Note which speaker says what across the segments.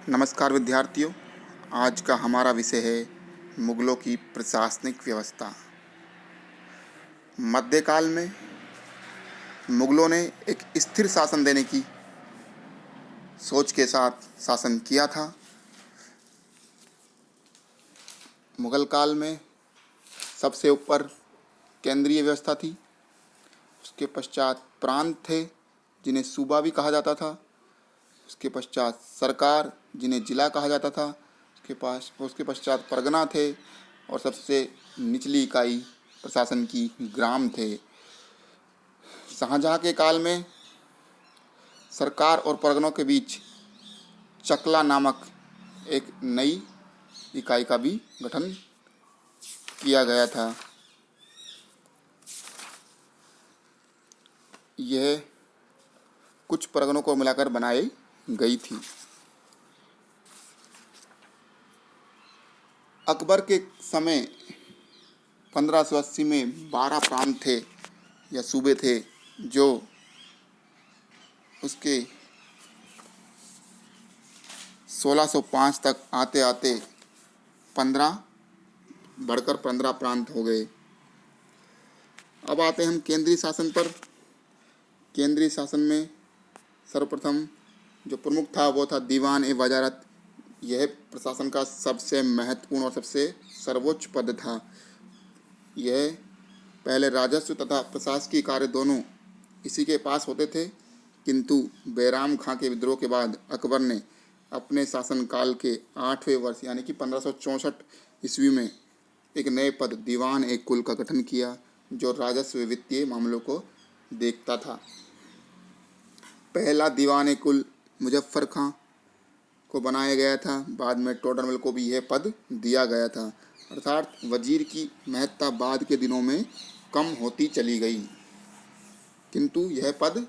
Speaker 1: नमस्कार विद्यार्थियों। आज का हमारा विषय है मुगलों की प्रशासनिक व्यवस्था। मध्यकाल में मुगलों ने एक स्थिर शासन देने की सोच के साथ शासन किया था। मुगल काल में सबसे ऊपर केंद्रीय व्यवस्था थी, उसके पश्चात प्रांत थे जिन्हें सूबा भी कहा जाता था, उसके पश्चात सरकार जिन्हें जिला कहा जाता था, उसके पश्चात परगना थे और सबसे निचली इकाई प्रशासन की ग्राम थे। शाहजहाँ के काल में सरकार और परगनों के बीच चकला नामक एक नई इकाई का भी गठन किया गया था। यह कुछ परगनों को मिलाकर बनाई गई थी। अकबर के समय 1580 में 12 प्रांत थे या सूबे थे, जो उसके 1605 तक आते आते 15 बढ़कर 15 प्रांत हो गए। अब आते हम केंद्रीय शासन पर। केंद्रीय शासन में सर्वप्रथम जो प्रमुख था वो था दीवान ए वजारत। यह प्रशासन का सबसे महत्वपूर्ण और सबसे सर्वोच्च पद था। यह पहले राजस्व तथा प्रशासकीय कार्य दोनों इसी के पास होते थे, किंतु बैराम खां के विद्रोह के बाद अकबर ने अपने शासनकाल के 8वें वर्ष यानी कि 1564 ईस्वी में एक नए पद दीवान ए कुल का गठन किया, जो राजस्व वित्तीय मामलों को देखता था। पहला दीवान ए कुल मुजफ्फर खां को बनाया गया था। बाद में टोडरमल को भी यह पद दिया गया था। अर्थात वजीर की महत्ता बाद के दिनों में कम होती चली गई, किंतु यह पद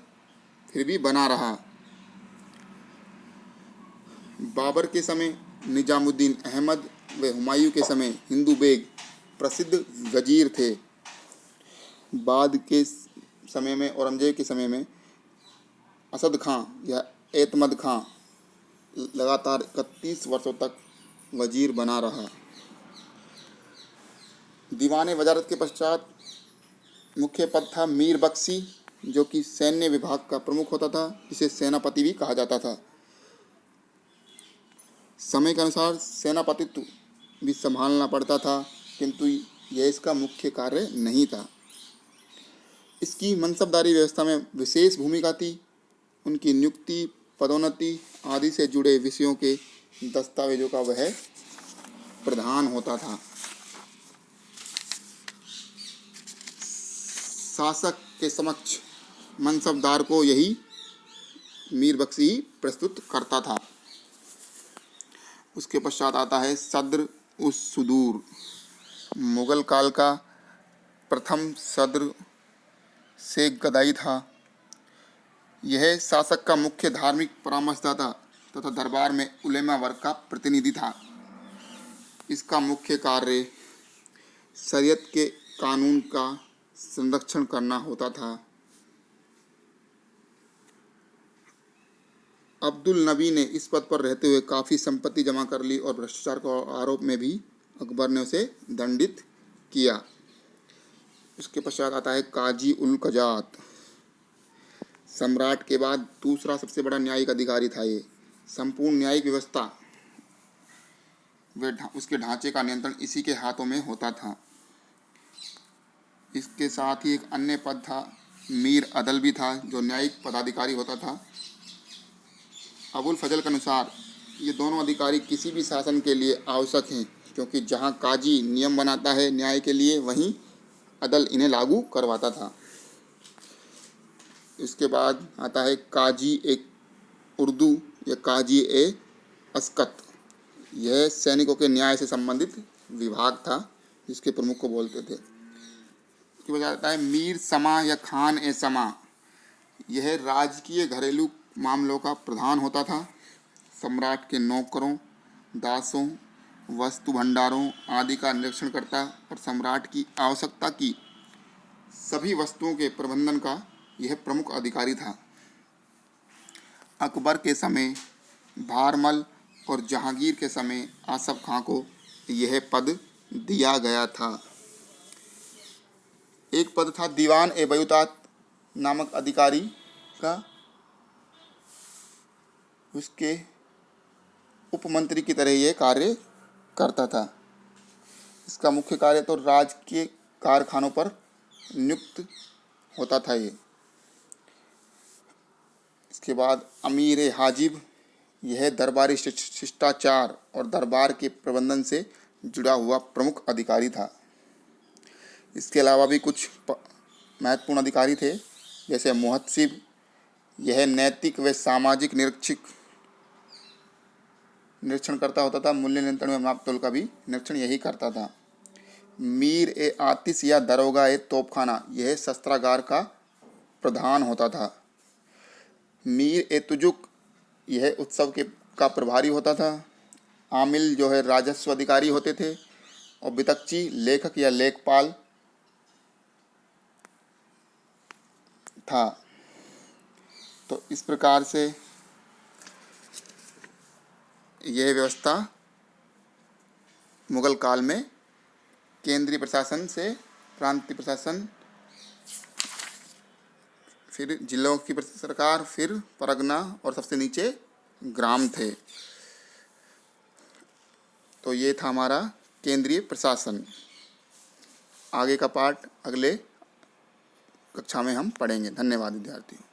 Speaker 1: फिर भी बना रहा। बाबर के समय निजामुद्दीन अहमद व हुमायूं के समय हिंदू बेग प्रसिद्ध वजीर थे। बाद के समय में औरंगजेब के समय में असद खां या एतमद खां लगातार 31 वर्षों तक वजीर बना रहा। दीवाने वजारत के पश्चात मुख्य पद था मीर बख्शी, जो कि सैन्य विभाग का प्रमुख होता था, जिसे सेनापति भी कहा जाता था। समय के अनुसार सेनापतित्व भी संभालना पड़ता था, किंतु यह इसका मुख्य कार्य नहीं था। इसकी मनसबदारी व्यवस्था में विशेष भूमिका थी। उनकी नियुक्ति, पदोन्नति आदि से जुड़े विषयों के दस्तावेजों का वह प्रधान होता था। शासक के समक्ष मनसबदार को यही मीर बख्शी प्रस्तुत करता था। उसके पश्चात आता है सद्र उस सुदूर। मुगल काल का प्रथम सद्र शेख गदाई था। यह शासक का मुख्य धार्मिक परामर्शदाता तथा दरबार में उलेमा वर्ग का प्रतिनिधि था। इसका मुख्य कार्य शरीयत के कानून का संरक्षण करना होता था। अब्दुल नबी ने इस पद पर रहते हुए काफ़ी संपत्ति जमा कर ली और भ्रष्टाचार के आरोप में भी अकबर ने उसे दंडित किया। उसके पश्चात आता है काजी उल कजात। सम्राट के बाद दूसरा सबसे बड़ा न्यायिक अधिकारी था। ये संपूर्ण न्यायिक व्यवस्था व उसके ढांचे का नियंत्रण इसी के हाथों में होता था। इसके साथ ही एक अन्य पद था मीर अदल भी था, जो न्यायिक पदाधिकारी होता था। अबुल फजल के अनुसार ये दोनों अधिकारी किसी भी शासन के लिए आवश्यक हैं, क्योंकि जहाँ काजी नियम बनाता है न्याय के लिए, वहीं अदल इन्हें लागू करवाता था। इसके बाद आता है काजी एक उर्दू या काजी ए अस्कत। यह सैनिकों के न्याय से संबंधित विभाग था, जिसके प्रमुख को बोलते थे। इसके बाद आता है मीर समा या खान ए समा। यह राजकीय घरेलू मामलों का प्रधान होता था। सम्राट के नौकरों, दासों, वस्तु भंडारों आदि का निरीक्षण करता और सम्राट की आवश्यकता की सभी वस्तुओं के प्रबंधन का यह प्रमुख अधिकारी था। अकबर के समय भारमल और जहांगीर के समय आसफ खां को यह पद दिया गया था। एक पद था दीवान ए बयूतात नामक अधिकारी का, उसके उपमंत्री की तरह यह कार्य करता था। इसका मुख्य कार्य तो राजकीय कारखानों पर नियुक्त होता था ये। इसके बाद अमीर ए हाजिब, यह दरबारी शिष्टाचार और दरबार के प्रबंधन से जुड़ा हुआ प्रमुख अधिकारी था। इसके अलावा भी कुछ महत्वपूर्ण अधिकारी थे, जैसे मुहत्सिब, यह नैतिक व सामाजिक निरीक्षण करता होता था। मूल्य नियंत्रण व मापतोल का भी निरीक्षण यही करता था। मीर ए आतिश या दरोगा ए तोपखाना, यह शस्त्रागार का प्रधान होता था। मीर ए तुजुक, यह उत्सव का प्रभारी होता था। आमिल जो है राजस्व अधिकारी होते थे, और बितकची लेखक या लेखपाल था। तो इस प्रकार से यह व्यवस्था मुगल काल में केंद्रीय प्रशासन से प्रांतीय प्रशासन, फिर जिलों की सरकार, फिर परगना और सबसे नीचे ग्राम थे। तो ये था हमारा केंद्रीय प्रशासन। आगे का पार्ट अगले कक्षा में हम पढ़ेंगे। धन्यवाद विद्यार्थियों।